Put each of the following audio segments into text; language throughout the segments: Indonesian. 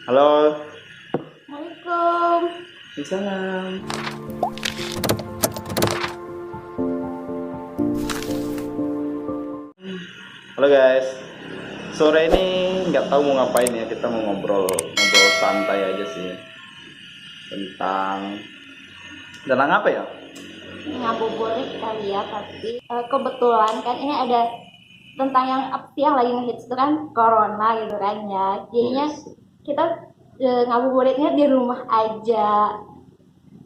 Halo, Assalamualaikum. Salam. Halo guys, sore ini nggak tahu mau ngapain ya. Kita mau ngobrol santai aja sih tentang apa ya? Ngabuburit kali ya, tapi kebetulan kan ini ada tentang yang apa sih yang lagi ngehits itu kan corona gitu kan ya. Jadinya Yes. kita ngabuburitnya di rumah aja.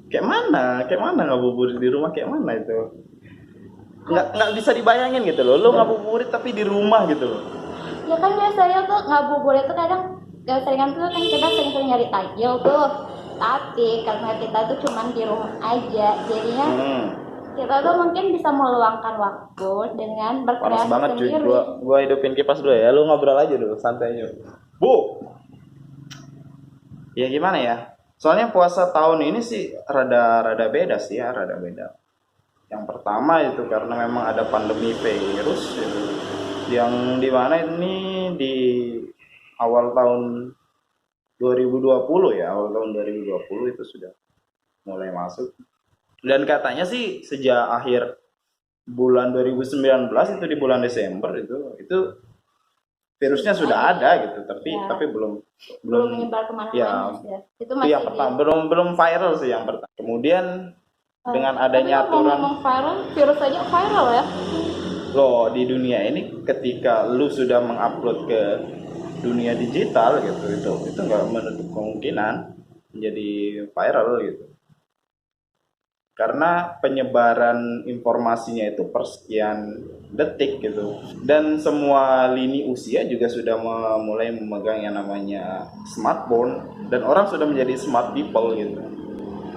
Kayak mana? Kayak mana ngabuburit di rumah? Kayak mana itu? Nggak bisa dibayangin gitu loh. Lo ngabuburit tapi di rumah gitu loh. Ya kan biasanya tuh ngabuburit tuh kadang seringan tuh kan kita sering-sering nyari takjil tuh. Tapi karena kita tuh cuman di rumah aja, jadinya kita tuh mungkin bisa meluangkan waktu dengan Panas berkreasi banget cuy. sendiri. Gua hidupin kipas dulu ya. Lu ngobrol aja dulu, santai aja. Bu. Ya gimana ya? Soalnya puasa tahun ini sih rada beda sih ya, rada beda. Yang pertama itu karena memang ada pandemi virus gitu, yang dimana ini di awal tahun 2020 ya, awal tahun 2020 itu sudah mulai masuk. Dan katanya sih sejak akhir bulan 2019 itu di bulan Desember itu virusnya sudah ada gitu, tapi belum menyebar kemana-mana ya. Itu itu yang masih pertama, belum viral sih yang pertama. Kemudian dengan adanya tapi aturan ngomong viral, virus aja viral ya. loh di dunia ini, ketika lu sudah mengupload ke dunia digital gitu, itu nggak menutup kemungkinan menjadi viral gitu, karena penyebaran informasinya itu per sekian detik gitu, dan semua lini usia juga sudah mulai memegang yang namanya smartphone, dan orang sudah menjadi smart people gitu.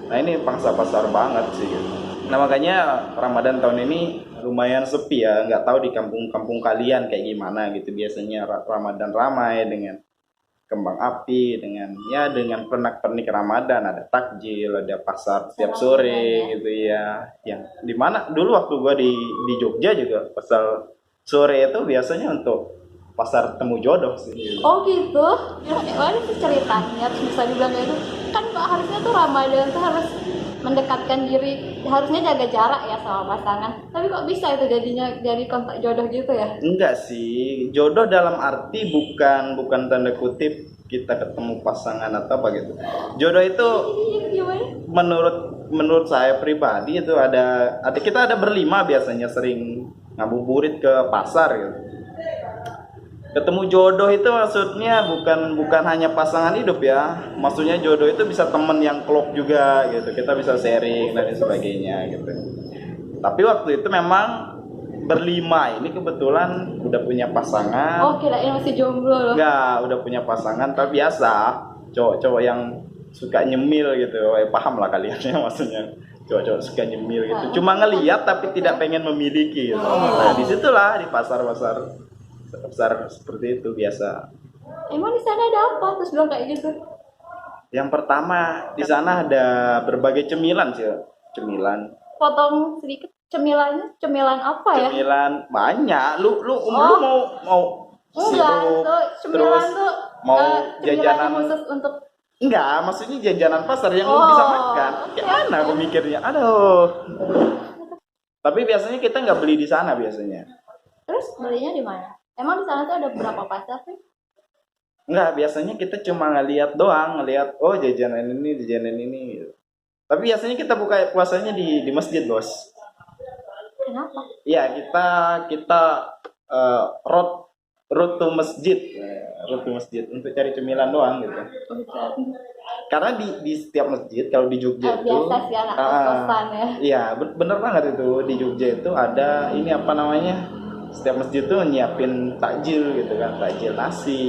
Nah ini pangsa pasar banget sih gitu. Nah makanya Ramadan tahun ini lumayan sepi ya, nggak tahu di kampung-kampung kalian kayak gimana gitu. Biasanya Ramadan ramai dengan kembang api, dengan pernak-pernik Ramadan, ada takjil, ada pasar setiap sore gitu ya. Yang dimana dulu waktu gua di Jogja juga pasar sore itu biasanya untuk pasar temu jodoh sih gitu. Oh gitu. Ya, ada sih ceritanya, terus bisa dibilang kayak itu. Kan harusnya tuh Ramadan tuh harus mendekatkan diri, harusnya jaga jarak ya sama pasangan. Tapi kok bisa itu jadinya jadi kontak jodoh gitu ya? Enggak sih, jodoh dalam arti bukan tanda kutip kita ketemu pasangan atau apa gitu. Jodoh itu Gimana? menurut saya pribadi itu kita ada berlima biasanya sering ngabuburit ke pasar gitu. Ketemu jodoh itu maksudnya bukan hanya pasangan hidup ya. Maksudnya jodoh itu bisa temen yang klop juga gitu. Kita bisa sharing dan sebagainya gitu. Tapi waktu itu memang berlima ini kebetulan udah punya pasangan. Oh kirain masih jomblo loh. Enggak, udah punya pasangan, tapi biasa cowok-cowok yang suka nyemil gitu. Paham lah kalian ya maksudnya. Cowok-cowok suka nyemil gitu. Cuma ngeliat tapi tidak pengen memiliki gitu. Nah, disitulah di pasar seperti itu biasa. Emang di sana ada apa? Terus bilang kayak gitu. Yang pertama di sana ada berbagai cemilan sih, cemilan. Potong sedikit cemilannya, cemilan apa ya? Cemilan banyak. Lu mau Enggak, sirup, tuh cemilan terus tuh mau cemilan jajanan khusus untuk enggak, maksudnya jajanan pasar yang lu bisa makan. Kayak mana aku mikirnya? Aduh. Tapi biasanya kita nggak beli di sana biasanya. terus belinya di mana? Emang di sana tuh ada berapa pasar sih? Enggak, biasanya kita cuma ngeliat doang, ngeliat oh jajanan ini gitu. Tapi biasanya kita buka puasanya di masjid, Bos. Kenapa? Iya, kita road to masjid. Road to masjid untuk cari cemilan doang gitu. Karena di setiap masjid kalau di Jogja itu Biasa sih anak kos-kosan ya. iya, bener banget itu. Di Jogja itu ada ini apa namanya? Setiap masjid tuh nyiapin takjil gitu kan, takjil nasi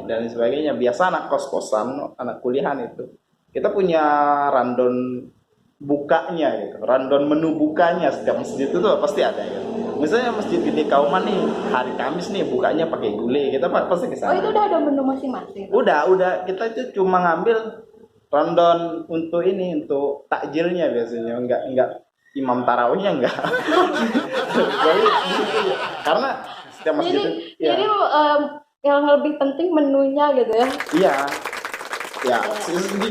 dan sebagainya. Biasa anak kos-kosan, anak kuliahan itu kita punya rundown bukanya gitu, rundown menu bukanya setiap masjid itu tuh pasti ada gitu. Misalnya masjid Gede Kauman nih hari Kamis nih bukanya pakai gulai, kita pasti ke Oh sana. itu udah ada menu masing-masing. Udah kita itu cuma ngambil rundown untuk ini, untuk takjilnya biasanya, enggak imam tarawihnya enggak. Jadi karena setiap masjid Jadi, itu ya, jadi yang lebih penting menunya gitu ya. iya. Ya,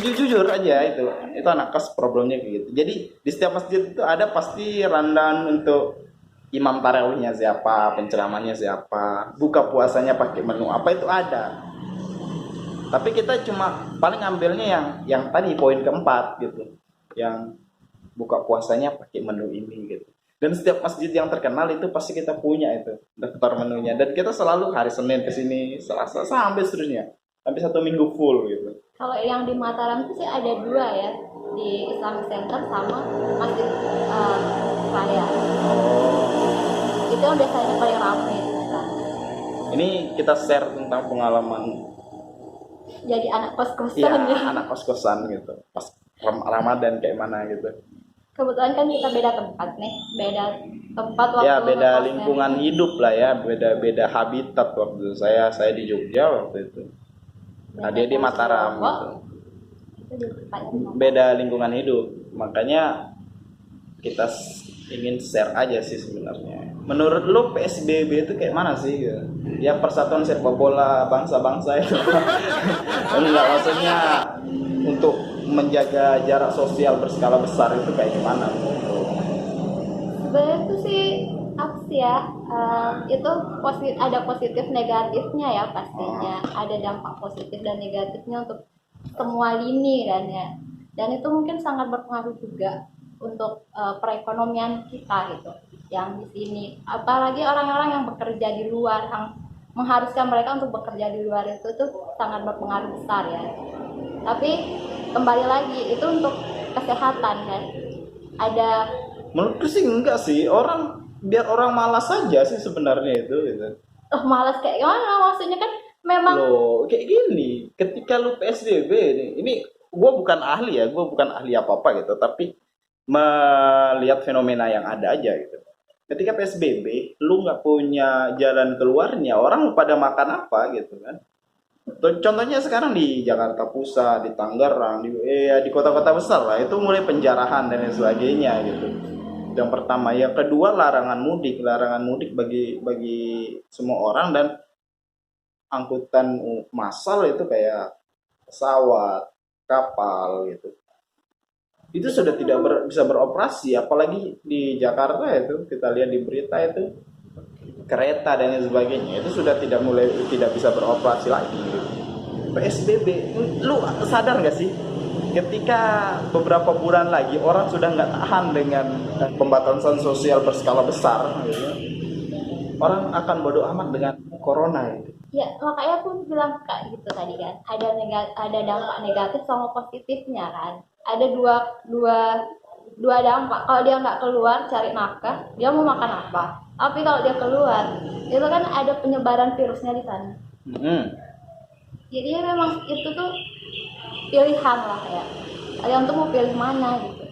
jujur aja itu anak kos problemnya kayak gitu. Jadi di setiap masjid itu ada pasti rundown untuk imam tarawihnya siapa, penceramahnya siapa, buka puasanya pakai menu apa itu ada. Tapi kita cuma paling ambilnya yang tadi poin keempat gitu, yang buka puasanya pakai menu ini gitu. Dan setiap masjid yang terkenal itu pasti kita punya itu daftar menunya. Dan kita selalu hari Senin ke sini, Selasa sampai seterusnya, sampai 1 minggu full gitu. Kalau yang di Mataram itu sih ada dua ya, di Islamic Center sama Masjid Raya. Itu yang biasanya paling ramai. Ini kita share tentang pengalaman Jadi anak kos-kosan ya, ya. anak kos-kosan gitu. Pas Ramadan kayak mana gitu. Kebetulan kan kita beda tempat nih, beda tempat waktu. Ya, beda ngekosnya. lingkungan hidup lah ya, beda habitat waktu itu. Saya di Jogja waktu itu. Nah, dia di Mataram gitu. Itu di tempat yang sama. Beda lingkungan hidup. Makanya kita ingin share aja sih sebenarnya. Menurut lu PSBB itu kayak mana sih gitu? Ya persatuan sepak bola bangsa-bangsa itu. Enggak, maksudnya untuk menjaga jarak sosial berskala besar itu kayak gimana? Sebenarnya itu sih apa sih ya, itu ada positif negatifnya ya pastinya. Ada dampak positif dan negatifnya untuk semua lini dan ya. Dan itu mungkin sangat berpengaruh juga untuk perekonomian kita gitu. Yang di sini, apalagi orang-orang yang bekerja di luar, yang mengharuskan mereka untuk bekerja di luar itu tuh sangat berpengaruh besar ya. Tapi kembali lagi itu untuk kesehatan kan. Ada Menurutku sih enggak sih, biar orang malas saja sih sebenarnya itu gitu. malas kayak gimana maksudnya kan memang Loh, kayak gini, ketika lu PSBB ini gue bukan ahli ya, gue bukan ahli apa-apa gitu, tapi melihat fenomena yang ada aja gitu. Ketika PSBB, lu nggak punya jalan keluarnya, orang pada makan apa gitu kan. Contohnya sekarang di Jakarta Pusat, di Tangerang, di kota-kota besar lah, itu mulai penjarahan dan lain sebagainya gitu. Yang pertama, yang kedua larangan mudik bagi semua orang, dan angkutan massal itu kayak pesawat, kapal gitu. Itu sudah tidak bisa beroperasi, apalagi di Jakarta itu kita lihat di berita itu kereta dan lain sebagainya itu sudah tidak bisa beroperasi lagi gitu. PSBB, lu sadar nggak sih ketika beberapa bulan lagi orang sudah nggak tahan dengan pembatasan sosial berskala besar gitu, orang akan bodoh amat dengan corona gitu. ya makanya aku bilang kayak gitu tadi kan ada dampak negatif sama positifnya kan. Ada dua dampak. Kalau dia nggak keluar cari nafkah, dia mau makan apa? Tapi kalau dia keluar, itu kan ada penyebaran virusnya di sana. Jadi ya memang itu tuh pilihan lah ya. Kalian tuh mau pilih mana gitu.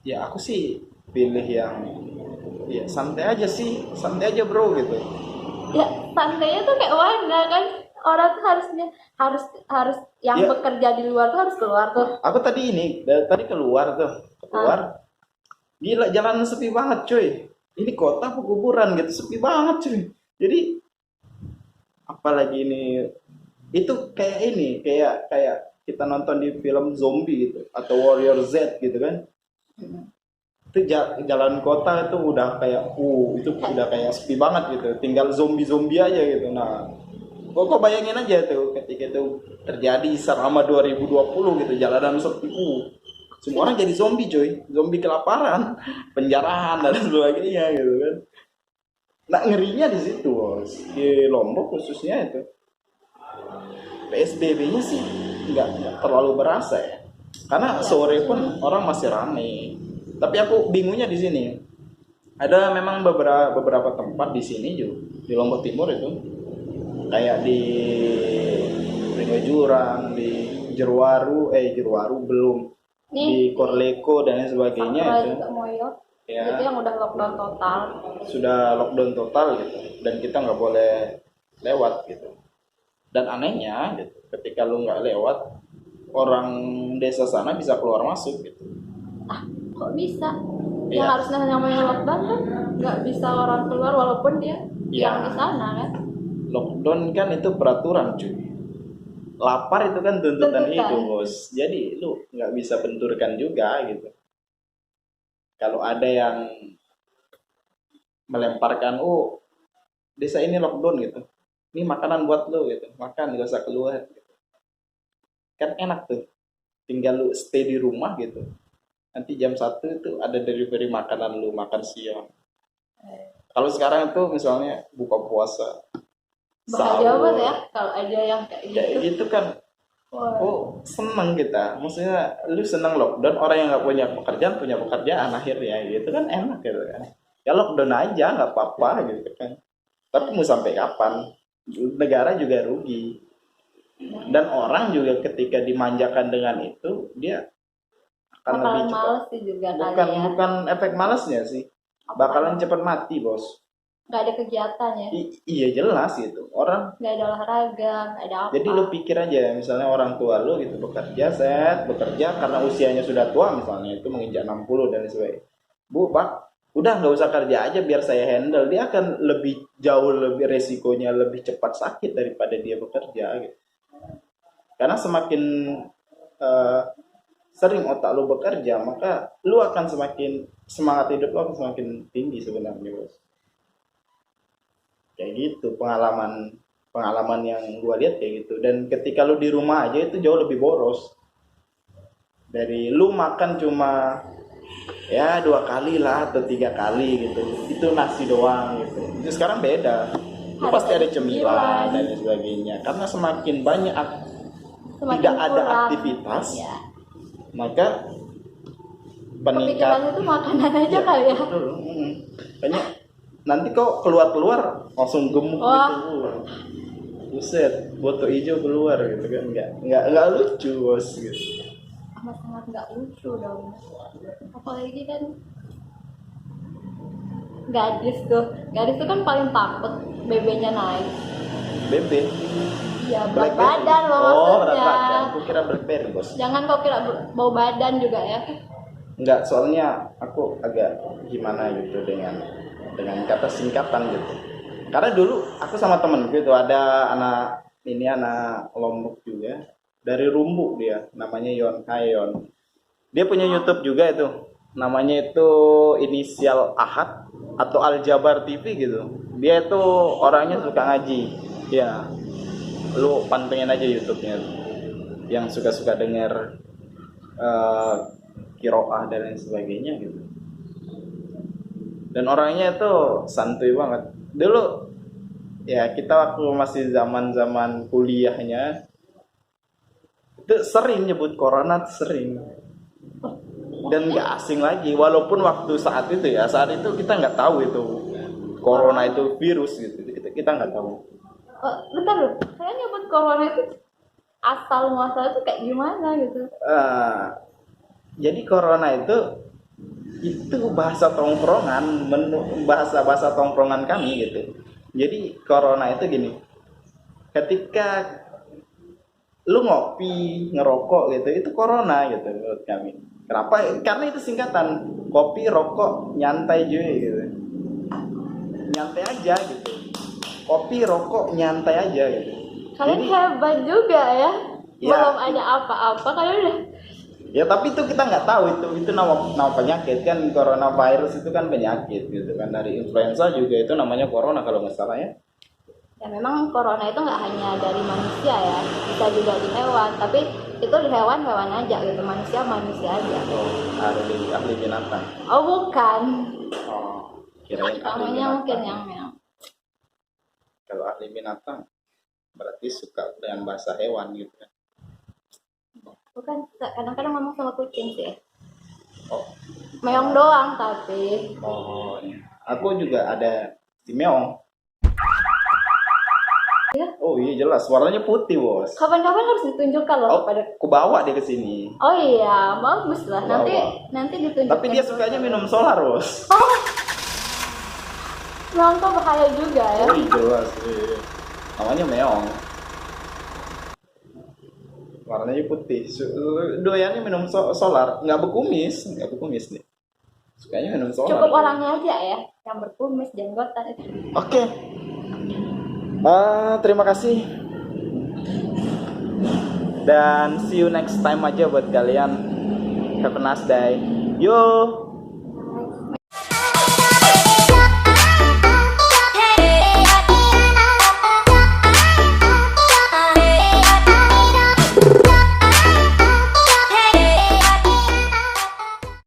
Ya aku sih pilih yang ya santai aja bro gitu. Ya santainya tuh kayak mana kan? Orang tuh harus yang Ya. bekerja di luar tuh harus keluar tuh. Aku tadi keluar. Gila, jalanan sepi banget cuy. Ini kota pekuburan gitu, sepi banget cuy. Jadi apalagi ini itu kayak kita nonton di film zombie gitu atau Warrior Z gitu kan. Itu jalan kota itu udah kayak itu udah kayak sepi banget gitu. Tinggal zombie aja gitu. Nah, kok bayangin aja tuh ketika itu terjadi selama 2020 gitu, jalanan sepi. Semua orang jadi zombie coy, zombie kelaparan, penjarahan dan sebagainya gitu kan. Nah ngerinya di situ bos, di Lombok khususnya itu PSBB-nya sih nggak terlalu berasa ya, karena sore pun orang masih ramai. Tapi aku bingungnya di sini, ada memang beberapa tempat di sini juga di Lombok Timur itu, kayak di Ringo Jurang, di Jeruwaru belum. Di Korleko dan lain sebagainya itu ya. Itu yang udah lockdown total. Sudah lockdown total gitu, dan kita nggak boleh lewat gitu. Dan anehnya gitu, ketika lu nggak lewat, orang desa sana bisa keluar masuk gitu. Kok bisa? Iya. Yang harusnya namanya lockdown kan nggak bisa orang keluar walaupun dia Iya. yang di sana kan. Lockdown kan itu peraturan cuy. lapar itu kan tuntutan Tuntutan. hidup, bos. Jadi lu nggak bisa benturkan juga gitu. Kalau ada yang melemparkan, oh desa ini lockdown gitu, ini makanan buat lu gitu, makan gak usah keluar gitu. Kan enak tuh, tinggal lu stay di rumah gitu, nanti jam 1 itu ada delivery makanan lu makan siang. Kalau sekarang tuh misalnya buka puasa, Bahagia sahur, banget ya kalau ada yang kayak kayak gitu. gitu kan. Wah. Oh seneng kita, maksudnya lu seneng lockdown, orang yang nggak punya pekerjaan akhirnya gitu kan, enak gitu kan. Ya lockdown aja nggak apa-apa gitu kan, tapi mau sampai kapan, negara juga rugi, dan orang juga ketika dimanjakan dengan itu dia akan lebih Bakalan cepat. males sih juga kali bukan ya. bukan efek malasnya sih, bakalan cepat mati, bos. Nggak ada kegiatan ya. Iya jelas gitu orang. Nggak ada olahraga, nggak ada apa. Jadi lu pikir aja, misalnya orang tua lu gitu bekerja karena usianya sudah tua, misalnya itu menginjak 60 dan sebagainya. Bu, Pak, udah nggak usah kerja aja biar saya handle. Dia akan jauh lebih resikonya lebih cepat sakit daripada dia bekerja gitu. Karena semakin eh, sering otak lu bekerja, maka lu akan semakin semangat hidup lu akan semakin tinggi sebenarnya, bos. Kayak gitu pengalaman yang gua lihat kayak gitu. Dan ketika lu di rumah aja itu jauh lebih boros dari lu makan cuma ya 2 kali lah atau 3 kali gitu, itu nasi doang gitu. Itu sekarang beda, lu pasti ada cemilan dan sebagainya, karena semakin banyak tidak ada aktivitas ya. maka Kepikiran peningkat itu makanan aja ya, kali ya. betul. Banyak nanti kok keluar langsung gemuk. Wah. Gitu. Buset, boto hijau keluar gitu kan, nggak lucu, bos gitu. Amat sangat nggak lucu dong. Apalagi kan gadis tuh kan paling takut BB-nya naik. BB. Ya berat badan loh maksudnya. Berat badan. Aku kira BlackBerry, bos. Jangan kau kira bau badan juga ya. Enggak, soalnya aku agak gimana gitu dengan kata singkatan gitu. Karena dulu aku sama temen gitu, ada anak Lombok juga, dari Rumbu, dia namanya Yon. Hai Yon. Dia punya YouTube juga itu, namanya itu inisial Ahad atau Aljabar TV gitu. Dia itu orangnya suka ngaji ya, lu pantengin aja YouTube-nya, yang suka-suka denger kiroah dan lain sebagainya gitu. Dan orangnya itu santuy banget. Dulu ya kita waktu masih zaman kuliahnya itu sering nyebut corona, sering, dan nggak asing lagi. Walaupun waktu saat itu kita nggak tahu itu corona itu virus gitu, kita nggak tahu. Bentar loh, saya nyebut corona itu asal muasal itu kayak gimana gitu. Jadi corona itu bahasa tongkrongan, bahasa tongkrongan kami gitu. Jadi corona itu gini, ketika lu ngopi, ngerokok gitu, itu corona gitu menurut kami. Kenapa? Karena itu singkatan, kopi, rokok, nyantai juga gitu. Nyantai aja gitu. Kopi, rokok, nyantai aja gitu. Kalian hebat juga ya. Ya, belum ada apa-apa kalian udah. Ya tapi itu kita nggak tahu itu nama penyakit kan, coronavirus itu kan penyakit gitu kan, dari influenza juga itu namanya corona kalau nggak salah ya. Ya memang corona itu nggak hanya dari manusia ya, bisa juga di hewan, tapi itu di hewan aja gitu, manusia aja. Ahli binatang. Oh bukan. Oh, kirain ahli Namanya binatang. mungkin yang Kalau ahli binatang berarti suka dengan bahasa hewan gitu kan. bukan, kadang-kadang ngomong sama kucing sih. Oh. Meong doang tapi. Oh, iya. Aku juga ada si meong. Ya. Oh iya jelas, warnanya putih, bos. Kapan-kapan harus ditunjukkan loh pada. Aku bawa dia ke sini. Oh iya, bagus lah. Bawa. Nanti ditunjukin. Tapi dia sukanya minum solar, bos. Oh. Meong tuh bahaya juga ya. Oh iya jelas. Iya. Namanya meong. Warnanya putih. Doyannya minum solar, nggak berkumis nih. Sukanya minum solar. Cukup orangnya aja ya, yang berkumis, jenggotan itu. Oke. Terima kasih Dan see you next time aja buat kalian. Have a nice day. Yo.